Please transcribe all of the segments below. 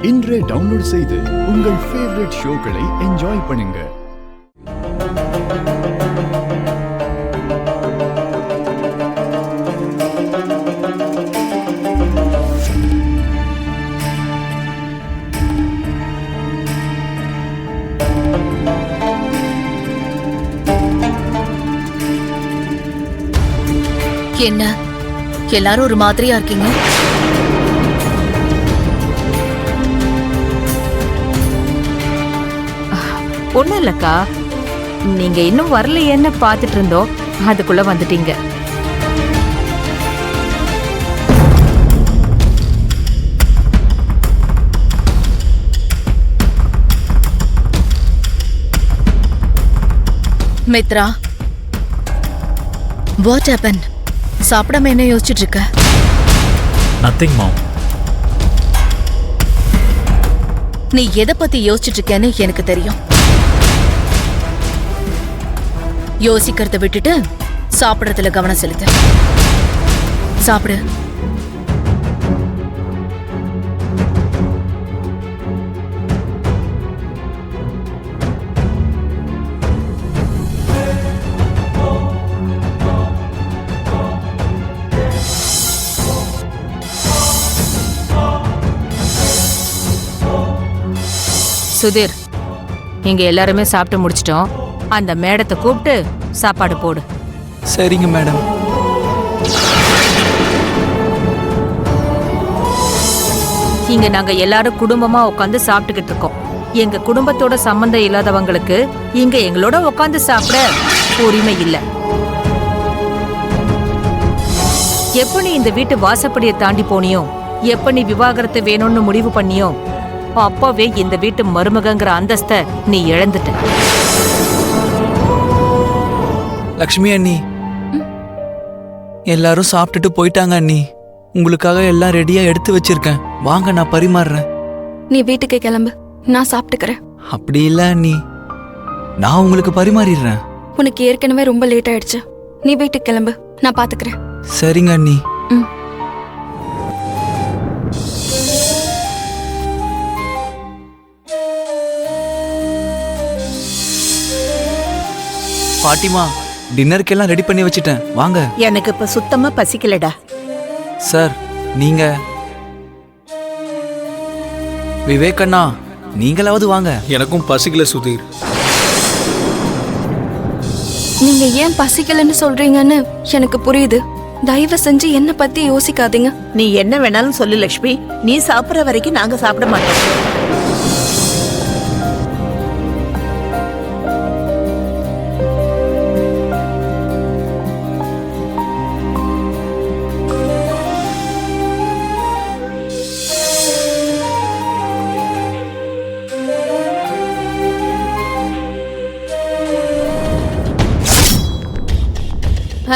இன்றே டவுன்லோட் செய்து உங்கள் ஃபேவரட் ஷோக்களை என்ஜாய் பண்ணுங்க. என்ன எல்லாரும் ஒரு மாதிரியா இருக்கீங்க? ஒண்ணும் இல்லக்கா, நீங்க இன்னும் வரலையேன்னு பாத்துட்டு இருந்தோம், அதுக்குள்ள வந்துட்டீங்க. Mitra, what happen? சாப்பிடாம என்ன யோசிச்சுட்டு இருக்க? Nothing mom. நீ எதை பத்தி யோசிச்சுட்டு இருக்கேன்னு எனக்கு தெரியும். யோசிக்கிறத விட்டுட்டு சாப்பிடறதுல கவனம் செலுத்து. சாப்பிடு. சுதீர், இங்க எல்லாருமே சாப்பிட்டு முடிச்சிட்டோம். அந்த மேடத்தை கூப்பிட்டு சாப்பாடு போடு. சரிங்க மேடம். இங்க நாங்க எல்லாரும் குடும்பமா உட்காந்து சாப்பிட்டுக்கிட்டு இருக்கோம். எங்க குடும்பத்தோட சம்பந்தம் இல்லாதவங்களுக்கு இங்க எங்களோட உட்காந்து சாப்பிட உரிமை இல்ல. எப்ப நீ இந்த வீட்டு வாசப்படியை தாண்டி போனியோ, எப்ப நீ விவாகரத்து வேணும்னு முடிவு பண்ணியோ, அப்பவே இந்த வீட்டு மருமகங்கிற அந்தஸ்தை நீ இழந்துட்ட. லக்ஷ்மி அண்ணி, எல்லாரும் சாப்பிட்டுட்டு போயிட்டாங்க அண்ணி. உங்களுக்காக எல்லாம் ரெடியா எடுத்து வச்சிருக்கேன், வாங்க நான் பரிமாறுறேன். நீ வீட்டுக்கு கிளம்பு, நான் சாப்பிட்டுக்கிறேன். அப்படி இல்ல அண்ணி, நான் உங்களுக்கு பரிமாறிடுறேன். உனக்கு ஏற்கனவே ரொம்ப லேட் ஆயிடுச்சு, நீ வீட்டுக்கு கிளம்பு, நான் பாத்துக்கிறேன். சரிங்க அண்ணி. பாட்டிமா, டின்னருக்கெல்லாம் ரெடி பண்ணி வச்சிட்டேன், வாங்க. எனக்கு இப்ப சுத்தமா பசிக்கலடா. சார், நீங்க விவேக் அண்ணா, நீங்களாவது வாங்க. எனக்கும் பசிக்கல சுதீர். நீங்க ஏன் பசிக்கலன்னு சொல்றீங்கன்னு எனக்கு புரியுது. தயவு செஞ்சு என்ன பத்தி யோசிக்காதீங்க. நீ என்ன வேணாலும் சொல்லு லட்சுமி, நீ சாப்பிடுற வரைக்கும் நாங்க சாப்பிட மாட்டோம்.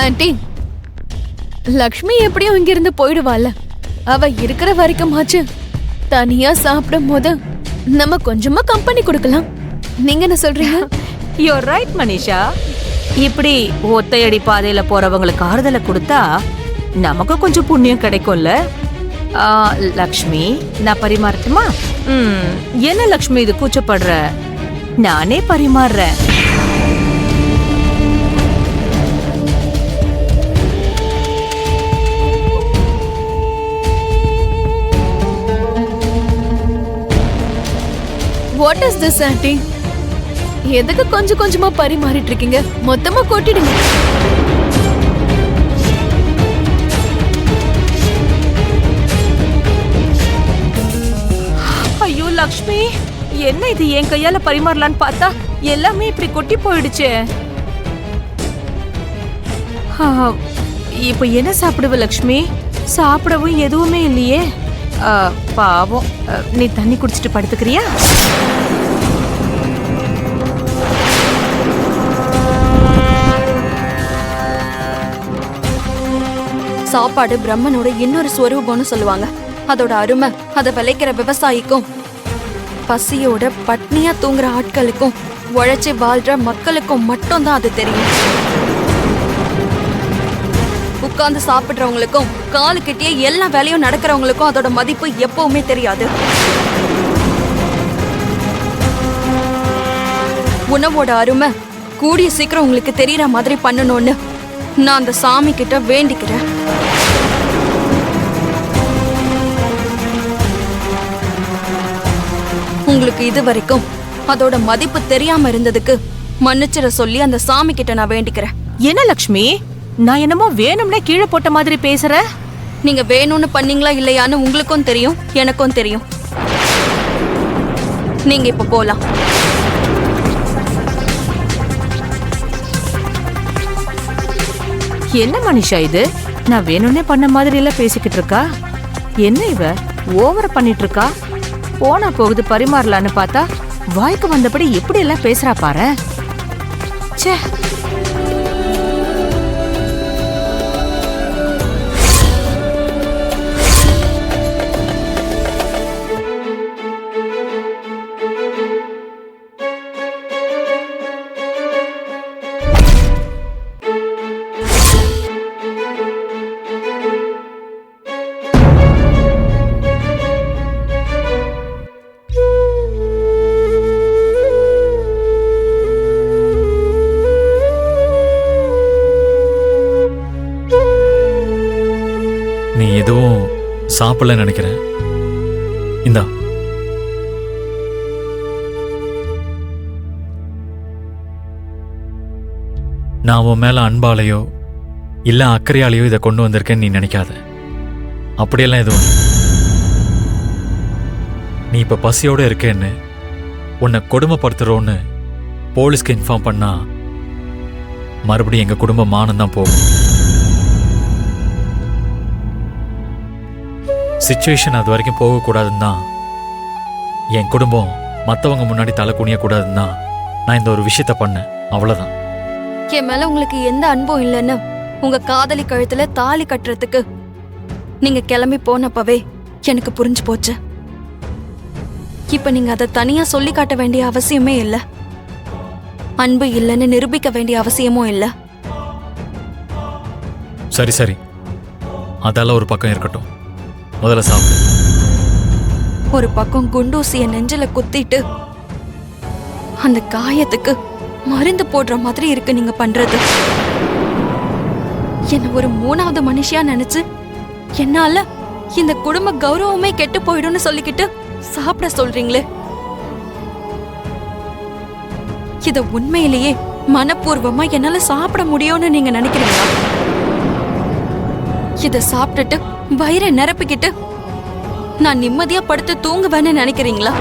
ஆண்டி, லக்ஷ்மி எப்படியும் இங்கிருந்து போயிடுவாள். அவ இருக்கிற வரைக்குமாச்சு தனியா சாப்பிடும் போது நம்ம கொஞ்சமா கம்பெனி கொடுக்கலாம். நீங்க என்ன சொல்றீங்க? You're right Manisha. இப்படி ஒத்தையடி பாதையில போறவங்களுக்கு ஆறுதலை கொடுத்தா நமக்கு கொஞ்சம் புண்ணியம் கிடைக்கும்ல. லக்ஷ்மி, நான் பரிமாறட்டுமா? என்ன லக்ஷ்மி இது கூச்சப்படுற? நானே பரிமாறுறேன். What is this aunty? எதுக்கு கொஞ்சம் கொஞ்சமா பரிமாறிட்டு இருக்கீங்க? மொத்தமா கொட்டிடுங்க. ஐயோ லக்ஷ்மி, என்ன இது? என் கையால பரிமாறலான்னு பார்த்தா எல்லாமே இப்படி கொட்டி போயிடுச்சு. இப்ப என்ன சாப்பிடுவ லக்ஷ்மி? சாப்பிடவும் எதுவுமே இல்லையே. பாவம், நீ தண்ணி குடிச்சிட்டு படுத்துக்கிறியா? சாப்பாடு பிரம்மனோட இன்னொரு ஸ்வரூபம்னு சொல்லுவாங்க. அதோட அருமை அதை விளைக்கிற விவசாயிக்கும், பசியோட பட்னியா தூங்குற ஆட்களுக்கும், உழைச்சி வாழ்ற மக்களுக்கும் மட்டும்தான் அது தெரியும். உட்கார்ந்து சாப்பிடுறவங்களுக்கும் காலு கிட்டே எல்லா வேலையும் நடக்கிறவங்களுக்கும் அதோட மதிப்பு எப்பவுமே தெரியாது. உணவோட அருமை கூடிய சீக்கிரம் உங்களுக்கு தெரியற மாதிரி பண்ணணும்னு நான் அந்த சாமி கிட்ட வேண்டிக்கிறேன். உங்களுக்கு இது வரைக்கும் அதோட மதிப்பு தெரியாம இருந்ததுக்கு மன்னிச்சிட சொல்லி அந்த சாமி கிட்ட நான் வேண்டிக்கிறேன். என்ன லக்ஷ்மி, நான் என்னமோ வேணும்னே கீழே போட்ட மாதிரி பேசுற? நீங்க வேணும்னு பண்ணீங்களா இல்லையான்னு உங்களுக்கும் தெரியும், எனக்கும் தெரியும். நீங்க இப்ப போலாம். என்ன மனிஷா இது? நான் வேணும்னே பண்ண மாதிரி எல்லாம் பேசிக்கிட்டு இருக்கா? என்ன இவ ஓவர பண்ணிட்டு இருக்கா? போனா போகுது பரிமாறலான்னு பார்த்தா வாய்க்கு வந்தபடி எப்படி எல்லாம் பேசுறா பாரு. ச்சே. நீ எதுவும் சாப்பிடலன்னு நினைக்கிறேன். இந்தா. நான் உன் மேல அன்பாலையோ இல்ல அக்கறையாலேயோ இதை கொண்டு வந்திருக்கேன்னு நீ நினைக்காத. அப்படியெல்லாம் எதுவும். நீ இப்ப பசியோட இருக்கேன்னு உன்னை கொடுமைப்படுத்துறோன்னு போலீஸ்க்கு இன்ஃபார்ம் பண்ணா மறுபடியும் எங்க குடும்ப மானம் தான் போகும். சிச்சுவேஷன் அது வரைக்கும் போகக்கூடாதுன்னு தான், என் குடும்பம் மற்றவங்க முன்னாடி தலை குனியக்கூடாதுன்னு தான் நான் இந்த ஒரு விஷயத்த பண்ணேன். அவ்வளோதான். என் மேல உங்களுக்கு எந்த அன்பும் இல்லைன்னு உங்க காதலி கழுத்துல தாலி கட்டுறதுக்கு நீங்க கிளம்பி போனப்பவே எனக்கு புரிஞ்சு போச்சு. இப்ப நீங்க அதை தனியா சொல்லி காட்ட வேண்டிய அவசியமே இல்லை. அன்பு இல்லைன்னு நிரூபிக்க வேண்டிய அவசியமும் இல்லை. சரி சரி, அதெல்லாம் ஒரு பக்கம் இருக்கட்டும். முதல்ல சாப்பிடு. ஒரு பக்கம் குண்டூசிய நெஞ்சில குத்திட்டு அந்த காயத்துக்கு மருந்து போடுற மாதிரி இருக்கு நீங்க பண்றது. என்ன ஒரு மூணாவது மனுஷியா நினைச்சு என்னால இந்த குடும்ப கௌரவமே கெட்டு போயிடும்னு சொல்லிக்கிட்டு சாப்பிட சொல்றீங்களே, இத உண்மையிலேயே மனப்பூர்வமா என்னால சாப்பிட முடியும்னு நீங்க நினைக்கிறீங்களா? இத சாப்பிட்டுட்டு வயிறை நிரப்பிக்கிட்டு நான் நிம்மதியா படுத்து தூங்குவேன்னு நினைக்கிறீங்களா?